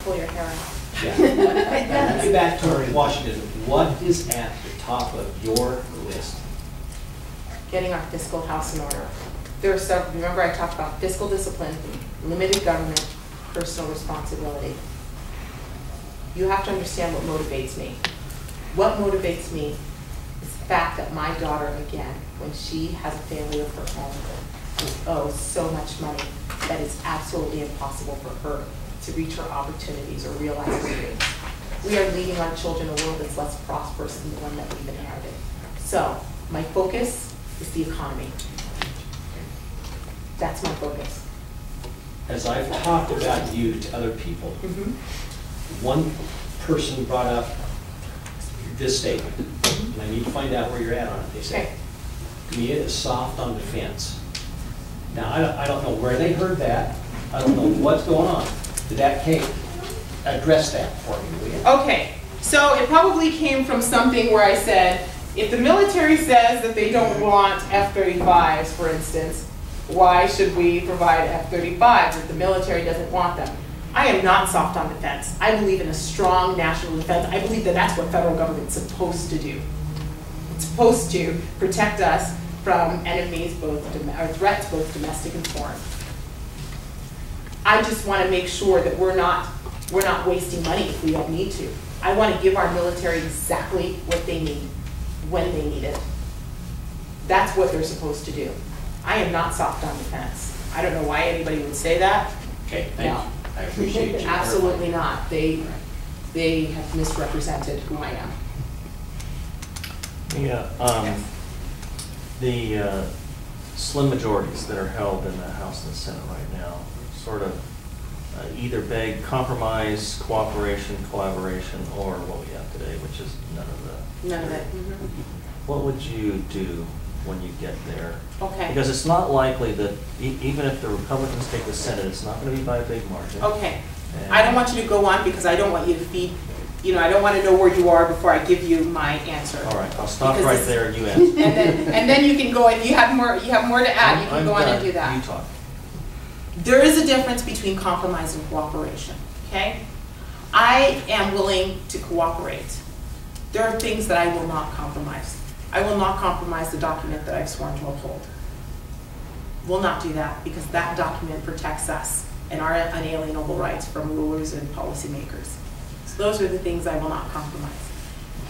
Pull your hair out. Yeah. Get back to Washington. What is at the top of your list? Getting our fiscal house in order. There are several. Remember, I talked about fiscal discipline, limited government, personal responsibility. You have to understand what motivates me. What motivates me is the fact that my daughter, again, when she has a family of her own, owes so much money that it's absolutely impossible for her to reach her opportunities or realize her dreams. We are leaving our children a world that's less prosperous than the one that we've inherited. So my focus is the economy. That's my focus. As I've talked about you to other people, one person brought up this statement, and I need to find out where you're at on it. They say, Mia is soft on the fence. Now, I don't know where they heard that. I don't know what's going on. Did that Kate address that for me, will you? Okay, so it probably came from something where I said, if the military says that they don't want F-35s, for instance, why should we provide F-35s if the military doesn't want them? I am not soft on defense. I believe in a strong national defense. I believe that that's what federal government's supposed to do. It's supposed to protect us from enemies, or threats, both domestic and foreign. I just want to make sure that we're not wasting money if we don't need to. I want to give our military exactly what they need, when they need it. That's what they're supposed to do. I am not soft on defense. I don't know why anybody would say that. Okay, thank you. I appreciate you. Absolutely not. They have misrepresented who I am. Yeah. The slim majorities that are held in the House and the Senate right now sort of either beg compromise, cooperation, collaboration, or what we have today, which is none of that. None of it. What would you do when you get there? Okay. Because it's not likely that even if the Republicans take the Senate, it's not going to be by a big margin. Okay. I don't want you to go on because I don't want you to feed. I don't want to know where you are before I give you my answer. All right, I'll stop right there and you answer. and then you can go, if you have more to add, you can go on and do that. You talk. There is a difference between compromise and cooperation, okay? I am willing to cooperate. There are things that I will not compromise. I will not compromise the document that I've sworn to uphold. Will not do that because that document protects us and our unalienable rights from rulers and policymakers. So those are the things I will not compromise.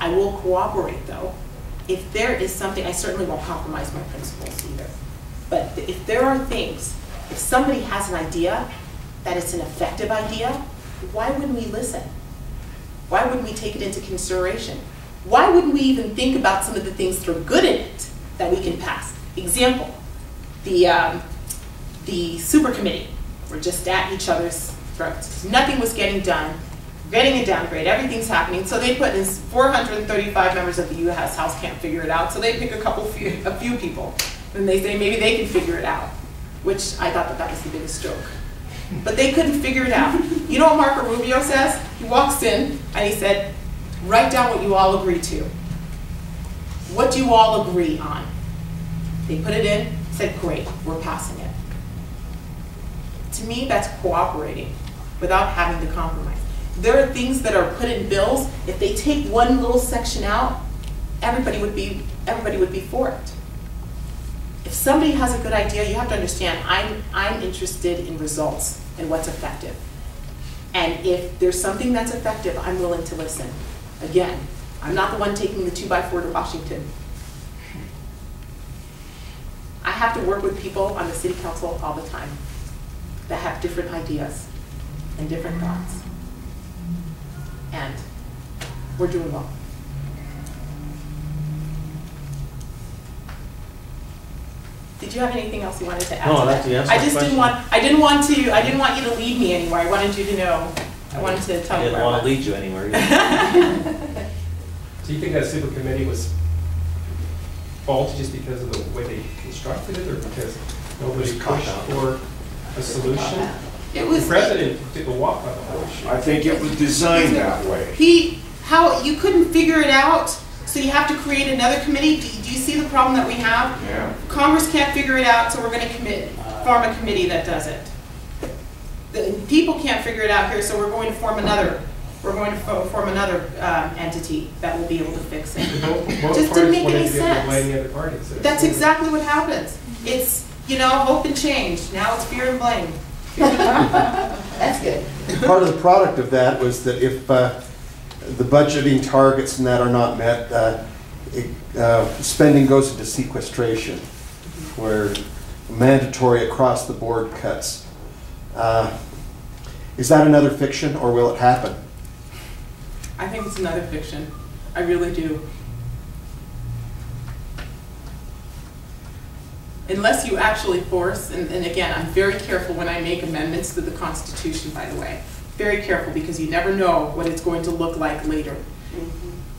I will cooperate though. If there is something, I certainly won't compromise my principles either. But if there are things, if somebody has an idea that it's an effective idea, why wouldn't we listen? Why wouldn't we take it into consideration? Why wouldn't we even think about some of the things that are good in it that we can pass? Example, the super committee were just at each other's throats. Nothing was getting done, getting a downgrade, everything's happening. So they put in 435 members of the U.S. House can't figure it out, so they pick a few people. And they say maybe they can figure it out, which I thought that was the biggest joke. But they couldn't figure it out. You know what Marco Rubio says? He walks in and he said, write down what you all agree to. What do you all agree on? They put it in, said, great, we're passing it. To me, that's cooperating without having to compromise. There are things that are put in bills, if they take one little section out, everybody would be for it. If somebody has a good idea, you have to understand, I'm interested in results and what's effective. And if there's something that's effective, I'm willing to listen. Again, I'm not the one taking the 2x4 to Washington. I have to work with people on the city council all the time that have different ideas and different thoughts. And we're doing well. Did you have anything else you wanted to add to that? I just didn't want you to lead me anywhere. I wanted you to know. I wanted to tell you. I didn't want to lead you anywhere either. So you think that super committee was faulty just because of the way they constructed it, or because nobody pushed for a solution? It was. The president took a walk on the whole issue. I think it was designed that way. You couldn't figure it out, so you have to create another committee. Do you see the problem that we have? Yeah. Congress can't figure it out, so we're going to form a committee that does it. people can't figure it out here, so we're going to form another. We're going to form another entity that will be able to fix it. Both Just didn't parties make wanted any to get sense. the other parties. That's exactly what happens. It's, you know, hope and change. Now it's fear and blame. That's good. Part of the product of that was that if the budgeting targets and that are not met, spending goes into sequestration, where mandatory across the board cuts. Is that another fiction, or will it happen? I think it's another fiction. I really do. Unless you actually force, and again, I'm very careful when I make amendments to the Constitution, by the way. Very careful, because you never know what it's going to look like later.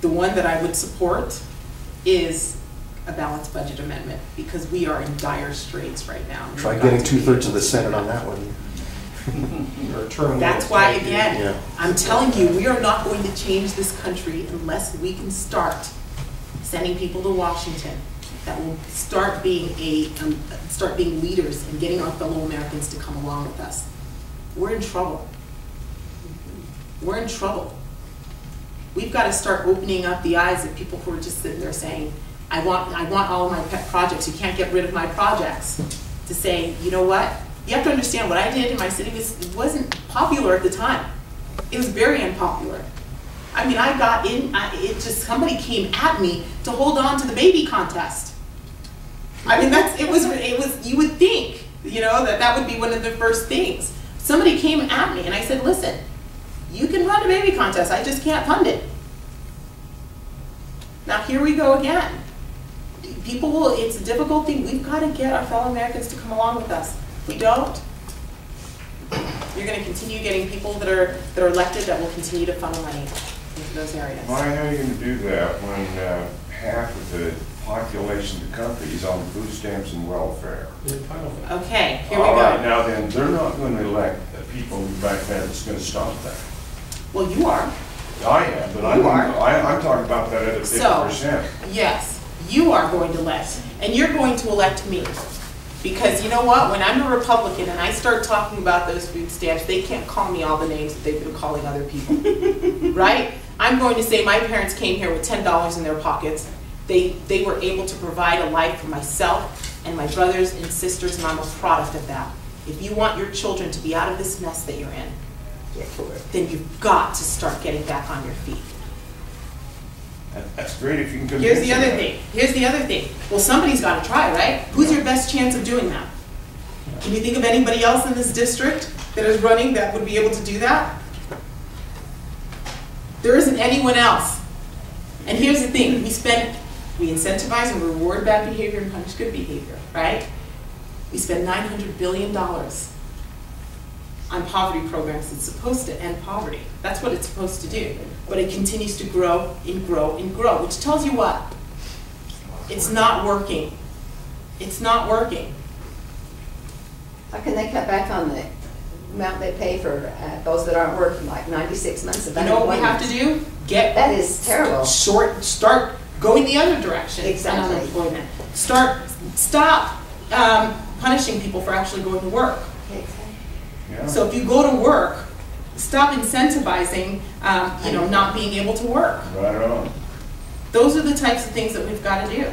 The one that I would support is a balanced budget amendment, because we are in dire straits right now. Try getting 2/3 of the Senate on that one. Or term That's limits, why, like, again, Yeah. I'm telling you, we are not going to change this country unless we can start sending people to Washington that will start being leaders and getting our fellow Americans to come along with us. We're in trouble. We're in trouble. We've got to start opening up the eyes of people who are just sitting there saying, I want all of my pet projects. You can't get rid of my projects. To say, you know what? You have to understand what I did in my city wasn't popular at the time. It was very unpopular. I mean, I got in, somebody came at me to hold on to the baby contest. I mean, you would think, you know, that would be one of the first things. Somebody came at me and I said, listen, you can run a baby contest, I just can't fund it. Now here we go again. It's a difficult thing. We've got to get our fellow Americans to come along with us. If we don't, you're going to continue getting people that are elected that will continue to funnel money into those areas. Why are you going to do that when half of the population of the country is on food stamps and welfare? entitlement. Okay, here we All right, go. now then, they're not going to elect the people back there that's going to stop that. Well, you are. I am, but You are. I'm talking about that other So, 50%. yes, you are going to elect, and you're going to elect me. Because you know what, when I'm a Republican and I start talking about those food stamps, they can't call me all the names that they've been calling other people, right? I'm going to say my parents came here with $10 in their pockets. They were able to provide a life for myself and my brothers and sisters, and I'm a product of that. If you want your children to be out of this mess that you're in, then you've got to start getting back on your feet. That's great if you can convince Here's the them other that. thing. Here's the other thing. Well, somebody's got to try, right? Who's your best chance of doing that? Can you think of anybody else in this district that is running that would be able to do that? There isn't anyone else. And here's the thing. We incentivize and reward bad behavior and punish good behavior, right? We spend $900 billion on poverty programs that's supposed to end poverty. That's what it's supposed to do. But it continues to grow and grow and grow, which tells you what? It's not working. It's not working. How can they cut back on the amount they pay for those that aren't working, like 96 months of You know what we have to do? That is terrible. Start going the other direction. Exactly. On unemployment. Stop punishing people for actually going to work. Yeah. So if you go to work, stop incentivizing, not being able to work. Right on. Those are the types of things that we've got to do.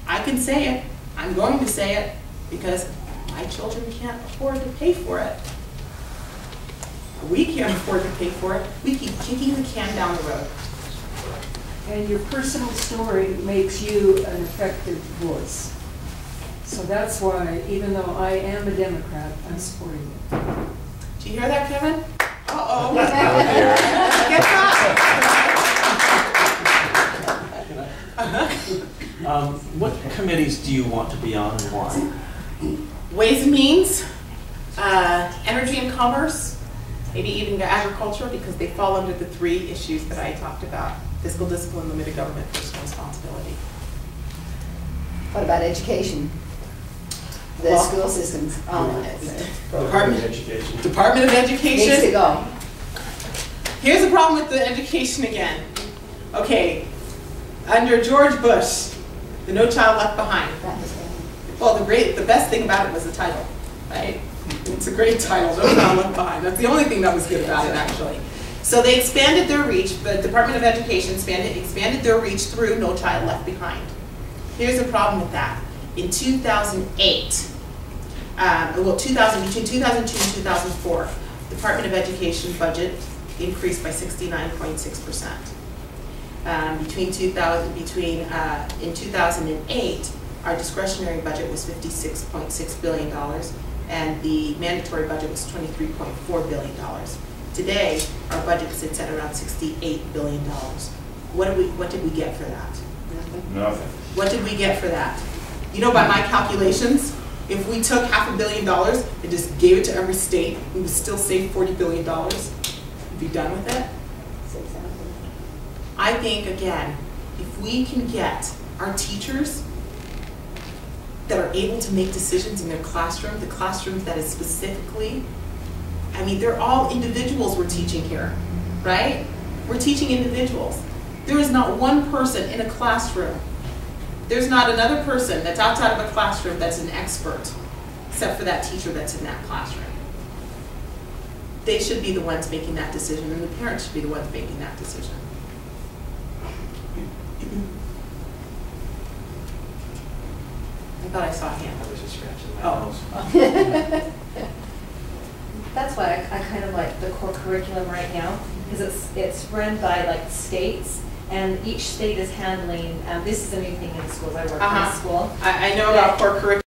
I can say it. I'm going to say it because my children can't afford to pay for it. We can't afford to pay for it. We keep kicking the can down the road. And your personal story makes you an effective voice. So that's why, even though I am a Democrat, I'm supporting you. Do you hear that, Kevin? Uh-oh. Get up. What committees do you want to be on and why? Ways and Means, Energy and Commerce, maybe even Agriculture, because they fall under the 3 issues that I talked about: fiscal discipline, limited government, personal responsibility. What about education? The Well, school systems on it. Department of Education. Department of Education. Needs to go. Here's the problem with the education again. Okay, under George Bush, the No Child Left Behind. That was bad. Well, the best thing about it was the title, right? It's a great title, Don't Child Left Behind. That's the only thing that was good about it, actually. So they expanded their reach, the Department of Education expanded their reach through No Child Left Behind. Here's the problem with that. In 2008, between 2002 and 2004, Department of Education budget increased by 69.6%. In 2008, our discretionary budget was $56.6 billion, and the mandatory budget was $23.4 billion. Today, our budget sits at around $68 billion. What did we get for that? Nothing. What did we get for that? You know, by my calculations, if we took $500 million and just gave it to every state, we would still save $40 billion. We'd be done with it. I think, again, if we can get our teachers that are able to make decisions in their classroom, the classrooms that is specifically, I mean, they're all individuals we're teaching here, right? We're teaching individuals. There is not one person in a classroom. There's not another person that's outside of a classroom that's an expert, except for that teacher that's in that classroom. They should be the ones making that decision, and the parents should be the ones making that decision. I thought I saw a hand. I was just scratching my Oh. nose. That's why I kind of like the core curriculum right now, because it's run by like states, and each state is handling, this is a new thing in schools, I work in a school. I know about core curriculum.